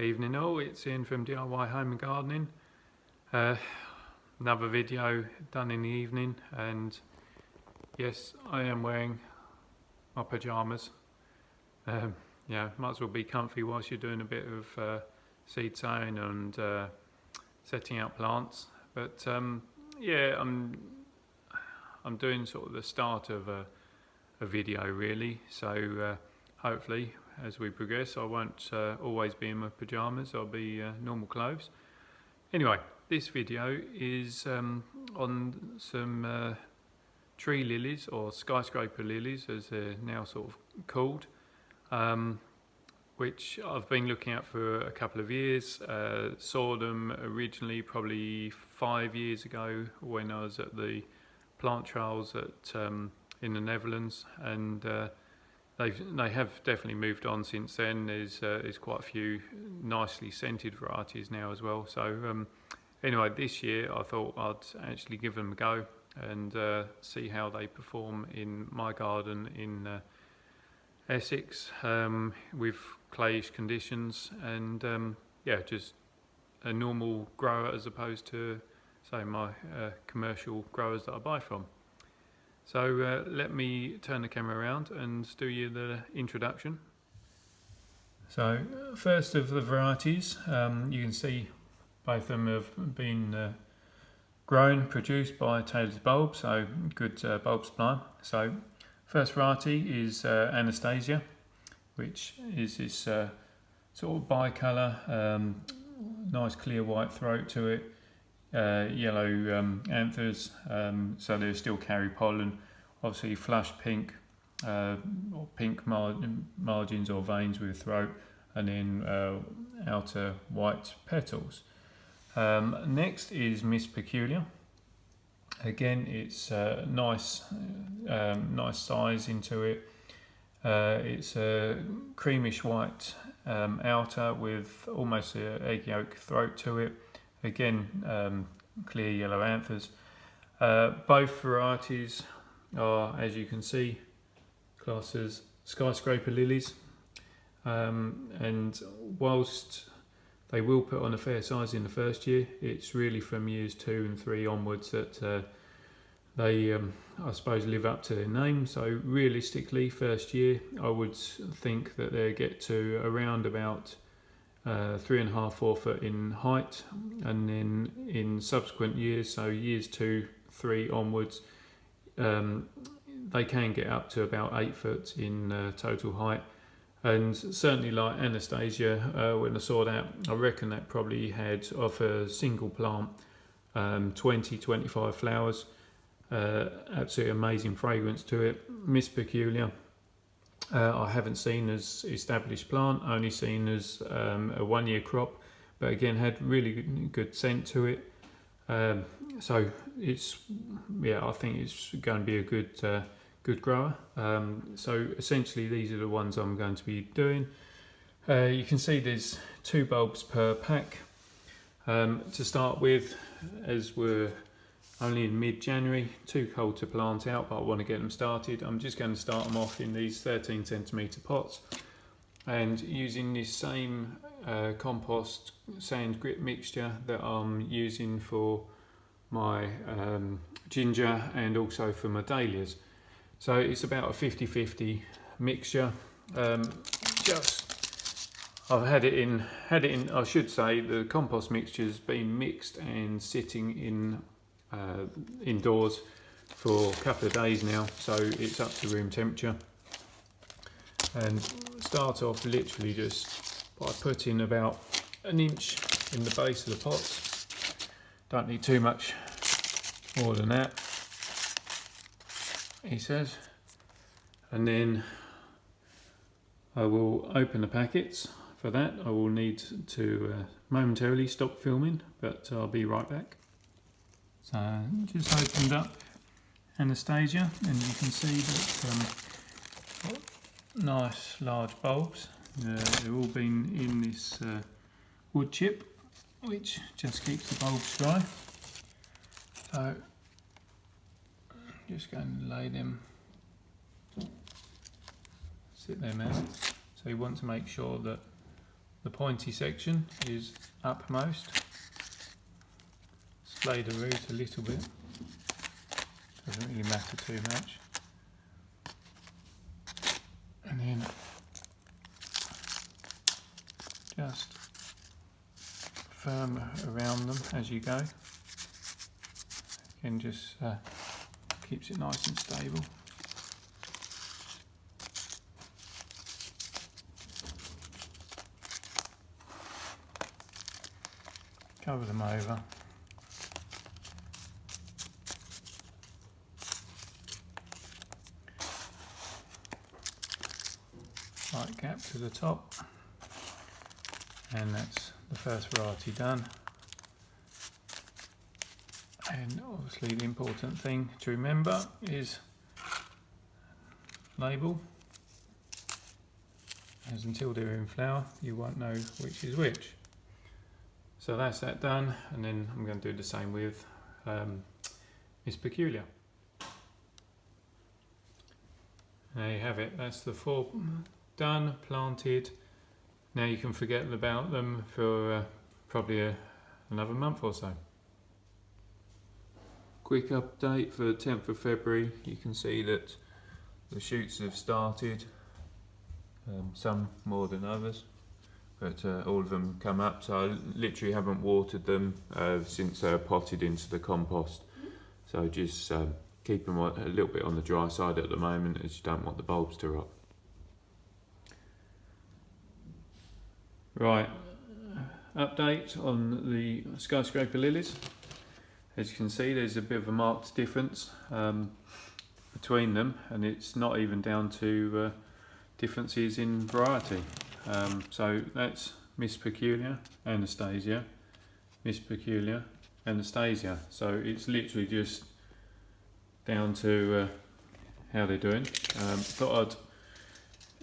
Evening all, it's Ian from DIY Home and Gardening. Another video done in the evening, and yes, I am wearing my pyjamas. Yeah, might as well be comfy whilst you're doing a bit of seed sowing and setting out plants. But yeah, I'm doing sort of the start of a video really, so hopefully as we progress I won't always be in my pyjamas, I'll be normal clothes. Anyway, this video is on some tree lilies, or skyscraper lilies as they're now sort of called, which I've been looking at for a couple of years. Saw them originally probably 5 years ago when I was at the plant trials at in the Netherlands, and they have definitely moved on since then. There's quite a few nicely scented varieties now as well. So anyway, this year I thought I'd actually give them a go and see how they perform in my garden in Essex with clayish conditions, and yeah, just a normal grower as opposed to say my commercial growers that I buy from. So let me turn the camera around and do you the introduction. So first of the varieties, you can see both of them have been grown, produced by Taylor's Bulb, so good bulb supply. So first variety is Anastasia, which is this sort of bicolour, nice clear white throat to it, yellow anthers, so they still carry pollen, obviously flush pink or pink margins or veins with throat, and then outer white petals. Next is Miss Peculiar. Again, it's nice size into it. It's a creamish white outer with almost an egg yolk throat to it. Again, clear yellow anthers. Both varieties are, as you can see, classed as skyscraper lilies, and whilst they will put on a fair size in the first year, it's really from years 2 and 3 onwards that they, I suppose, live up to their name. So realistically, first year, I would think that they get to around about 3.5 4 foot in height, and then in subsequent years, so years 2 3 onwards, they can get up to about 8 foot in total height. And certainly like Anastasia, when I saw that, I reckon that probably had, off a single plant, 20-25 flowers. Absolutely amazing fragrance to it. Miss Peculiar, I haven't seen as established plant, only seen as a 1 year crop, but again had really good scent to it. So it's, yeah, I think it's going to be a good grower. So essentially these are the ones I'm going to be doing. You can see there's 2 bulbs per pack. To start with, as we're only in mid-January, too cold to plant out, but I want to get them started. I'm just going to start them off in these 13cm pots, and using this same compost sand grit mixture that I'm using for my ginger and also for my dahlias. So it's about a 50-50 mixture. I've had it in, I should say, the compost mixture's been mixed and sitting in indoors for a couple of days now, so it's up to room temperature. And start off literally just by putting about 1 inch in the base of the pots. Don't need too much more than that, he says. And then I will open the packets. For that I will need to momentarily stop filming, but I'll be right back. So just opened up Anastasia, and you can see that nice large bulbs. They've all been in this wood chip, which just keeps the bulbs dry. So just going to lay them, sit them out. So you want to make sure that The pointy section is upmost. Splay the root a little bit. Doesn't really matter too much. And then just firm around them as you go. Again, just keeps it nice and stable. Cover them over. Light gap to the top, and that's the first variety done. And obviously the important thing to remember is label, as until they're in flower you won't know which is which. So that's that done, and then I'm going to do the same with Miss Peculiar. There you have it, that's the 4 done, planted. Now you can forget about them for probably another month or so. Quick update for the 10th of February, you can see that the shoots have started, some more than others, but all of them come up, so I literally haven't watered them since they're potted into the compost, so just keep them a little bit on the dry side at the moment, as you don't want the bulbs to rot. Right, update on the Skyscraper Lilies. As you can see, there's a bit of a marked difference between them, and it's not even down to differences in variety. So that's Miss Peculiar, Anastasia, Miss Peculiar, Anastasia. So it's literally just down to how they're doing. Thought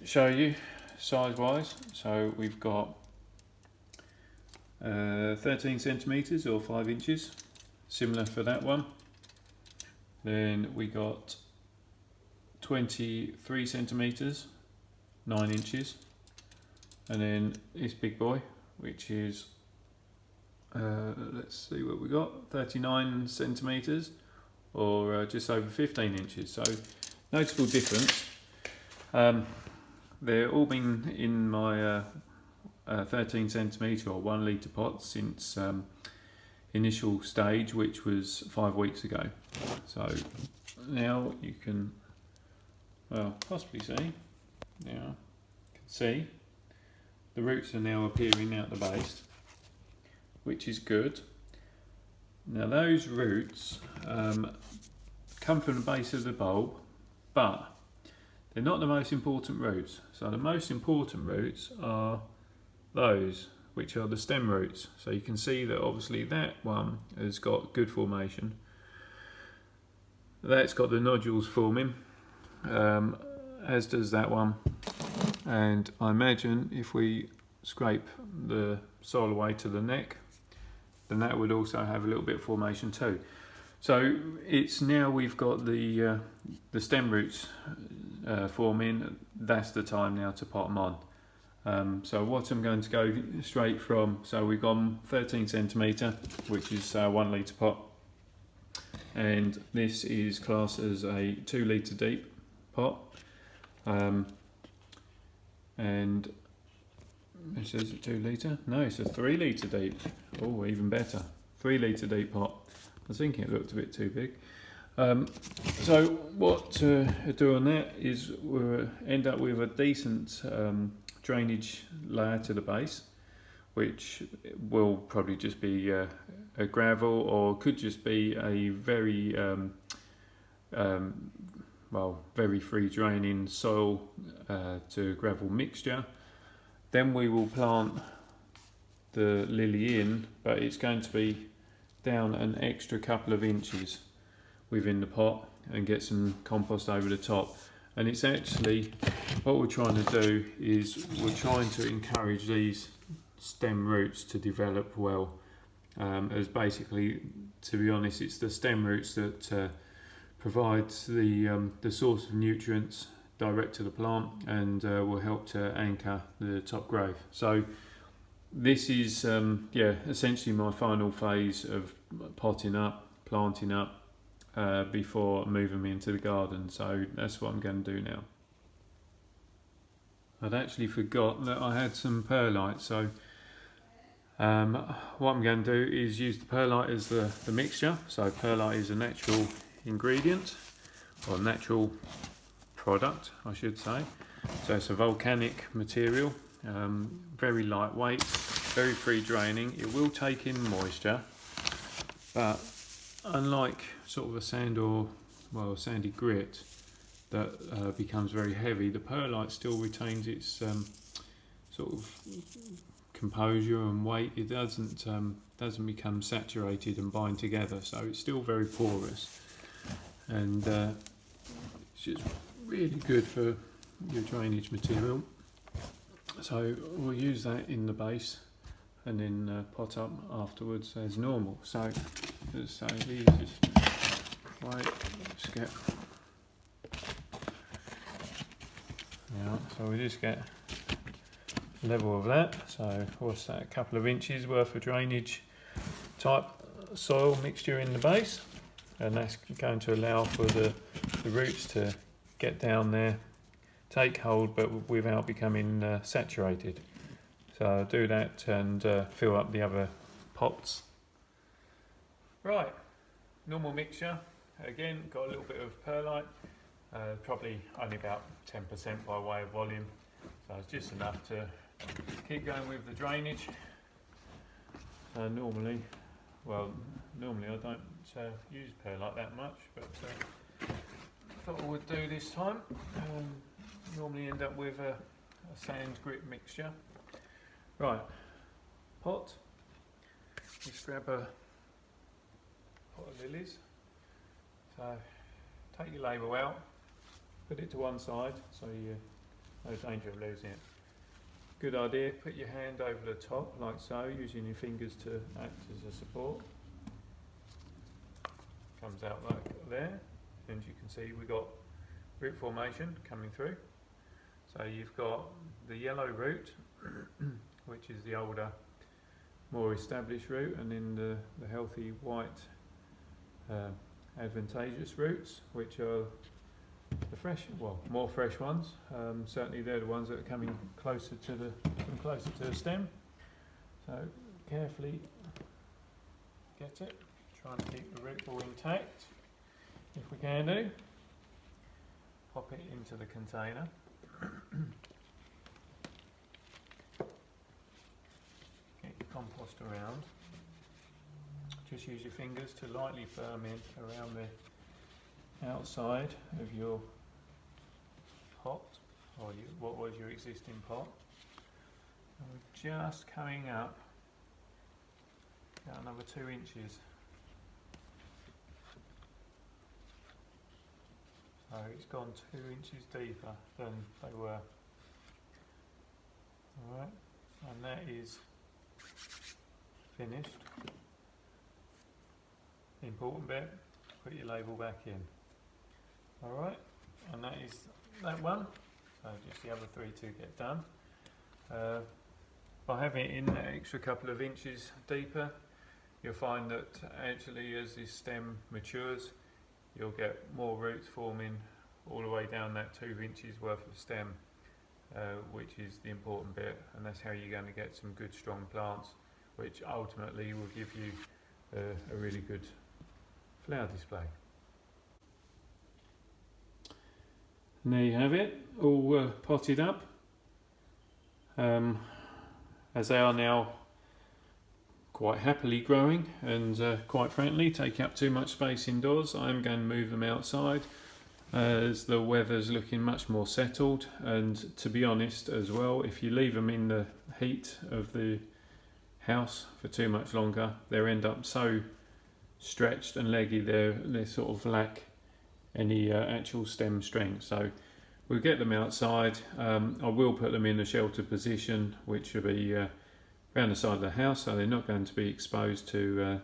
I'd show you size-wise. So we've got 13 centimetres or 5 inches, similar for that one. Then we got 23 centimetres, 9 inches, and then this big boy, which is let's see what we got, 39 centimetres or just over 15 inches. So notable difference. They're all been in my 13 centimetre or 1 litre pot since initial stage, which was 5 weeks ago. So now you can, well, possibly see, now you can see the roots are now appearing out the base, which is good. Now those roots come from the base of the bulb, but they're not the most important roots. So the most important roots are those, which are the stem roots. So you can see that obviously that one has got good formation. That's got the nodules forming, as does that one. And I imagine if we scrape the soil away to the neck, then that would also have a little bit of formation too. So it's now we've got the stem roots forming. That's the time now to pot them on. So what I'm going to go straight from, so we've gone 13 centimetre, which is 1 litre pot, and this is classed as a 2 litre deep pot, and it says a 2 litre, no, it's a 3 litre deep. Oh, even better, 3 litre deep pot. I was thinking it looked a bit too big. So what to do on that is we'll end up with a decent drainage layer to the base, which will probably just be a gravel, or could just be a very well, very free draining soil to gravel mixture. Then we will plant the lily in, but it's going to be down an extra couple of inches within the pot, and get some compost over the top. And it's actually, what we're trying to do is we're trying to encourage these stem roots to develop well, as basically, to be honest, it's the stem roots that provides the source of nutrients direct to the plant, and will help to anchor the top growth. So this is yeah, essentially my final phase of potting up, planting up, before moving me into the garden. So that's what I'm going to do now. I'd actually forgot that I had some perlite, so what I'm going to do is use the perlite as the mixture. So perlite is a natural ingredient, or natural product I should say. So it's a volcanic material, very lightweight, very free draining. It will take in moisture, but unlike sort of a sand or sandy grit that becomes very heavy, the perlite still retains its sort of composure and weight. It doesn't become saturated and bind together, so it's still very porous, and it's just really good for your drainage material. So we'll use that in the base and then pot up afterwards as normal. So as I say, these just just get so we just get level of that. So what's that, a couple of inches worth of drainage type soil mixture in the base, and that's going to allow for the roots to get down there, take hold, but without becoming saturated. So I'll do that and fill up the other pots. Right, normal mixture. Again, got a little bit of perlite, probably only about 10% by way of volume. So it's just enough to keep going with the drainage. Normally I don't use perlite that much, but thought I would do this time. Normally end up with a sand grit mixture. Right, pot. Let's grab a pot of lilies. So take your label out, put it to one side so you're no danger of losing it. Good idea, put your hand over the top like so, using your fingers to act as a support. Comes out like there, and you can see we've got root formation coming through. So you've got the yellow root, which is the older, more established root, and then the healthy white advantageous roots, which are the fresh, more fresh ones. Certainly they're the ones that are coming closer to the stem. So carefully get it, trying to keep the root ball intact if we can do. Pop it into the container. Get your compost around. Just use your fingers to lightly ferment around the outside of your pot, or what was your existing pot. And we're just coming up about another 2 inches. So it's gone 2 inches deeper than they were. Alright, and that is finished. The important bit, put your label back in. Alright, and that is that one. So just the other 3 to get done. By having it in that extra couple of inches deeper, you'll find that actually as this stem matures, you'll get more roots forming all the way down that 2 inches worth of stem, which is the important bit, and that's how you're going to get some good strong plants, which ultimately will give you a really good flower display. And there you have it, all potted up. As they are now quite happily growing and quite frankly taking up too much space indoors, I'm going to move them outside as the weather's looking much more settled. And to be honest as well, if you leave them in the heat of the house for too much longer, they end up so stretched and leggy they sort of lack any actual stem strength. So we'll get them outside. I will put them in a sheltered position, which will be around the side of the house, so they're not going to be exposed to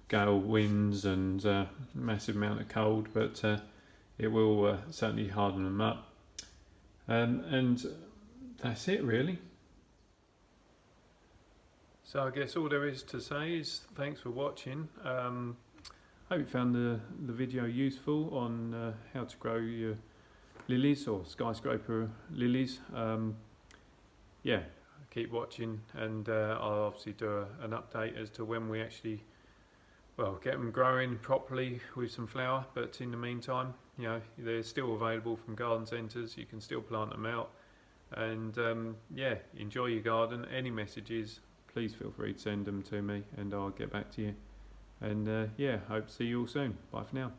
gale winds and massive amount of cold, but it will certainly harden them up. And that's it really. So I guess all there is to say is thanks for watching. Hope you found the video useful on how to grow your lilies or skyscraper lilies. Yeah, keep watching, and I'll obviously do an update as to when we actually get them growing properly with some flower. But in the meantime, they're still available from garden centres. You can still plant them out, and enjoy your garden. Any messages, please feel free to send them to me and I'll get back to you. And hope to see you all soon. Bye for now.